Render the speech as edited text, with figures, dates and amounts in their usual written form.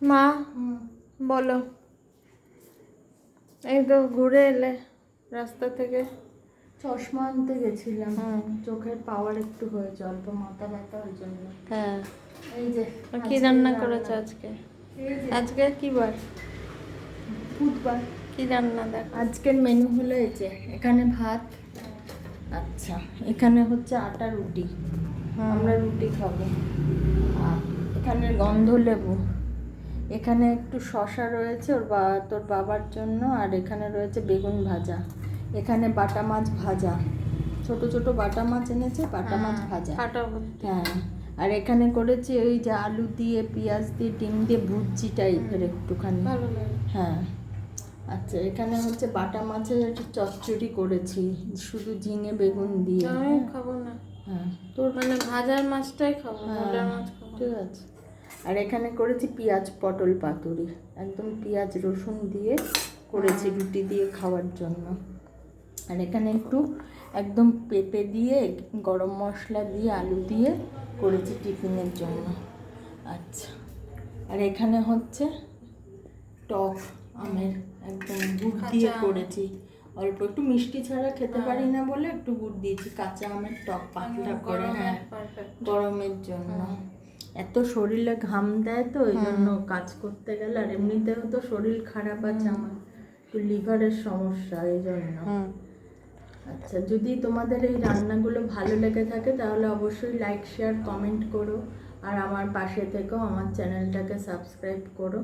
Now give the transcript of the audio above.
মা বলো, এই তো ঘুরে এলে রাস্তা থেকে। চশমা আনতে গেছিলাম, চোখের পাওয়ার একটু হয়েছে, অল্প মাথা ব্যথা ওই জন্য। হ্যাঁ, এই যে কি রান্না করেছো আজকে? আজকে কি বার? বুধবার। কি রান্না দেখো? আজকের মেনু হলো এই যে, এখানে ভাত, আচ্ছা এখানে হচ্ছে আটা রুটি, আমরা রুটি খাবো। আর এখানে গন্ধ লেবু, এখানে একটু শশা রয়েছে তোর বাবার জন্য, আর এখানে রয়েছে বেগুন ভাজা, এখানে বাটা মাছ ভাজা, ছোট ছোট বাটা মাছ এনেছে, বাটা মাছ ভাজা। হ্যাঁ, আর এখানে করেছি ওই যে আলু দিয়ে পেঁয়াজ দিয়ে ডিম দিয়ে ভুজি টাইপের একটুখানি। হ্যাঁ, আচ্ছা এখানে হচ্ছে বাটা মাছের একটু চচ্চড়ি করেছি শুধু ঝিঙে বেগুন দিয়ে। আমি খাবো না। হ্যাঁ, তোর মানে ভাজার মাছটাই খাবো, মোটার মাছ খাবো। ঠিক আছে। আর এখানে করেছি পেঁয়াজ পটল পাতুরি, একদম পেঁয়াজ রসুন দিয়ে করেছি রুটি দিয়ে খাওয়ার জন্য। আর এখানে একটু একদম পেঁপে দিয়ে গরম মশলা দিয়ে আলু দিয়ে করেছি টিফিনের জন্য। আচ্ছা, আর এখানে হচ্ছে টক আমের, একদম গুড় দিয়ে করেছি, অল্প একটু মিষ্টি ছাড়া খেতে পারি না বলে একটু গুড় দিয়েছি, কাঁচা আমের টক পাতলা করে। হ্যাঁ, গরমের জন্য। এত শরীরে ঘাম দেয় তো ওই জন্য কাজ করতে গেলে, আর এমনিতেও তো শরীর খারাপ আছে আমার, একটু লিভারের সমস্যা এই জন্য। আচ্ছা, যদি তোমাদের এই রান্নাগুলো ভালো লেগে থাকে তাহলে অবশ্যই লাইক শেয়ার কমেন্ট করো, আর আমার পাশে থেকেও আমার চ্যানেলটাকে সাবস্ক্রাইব করো।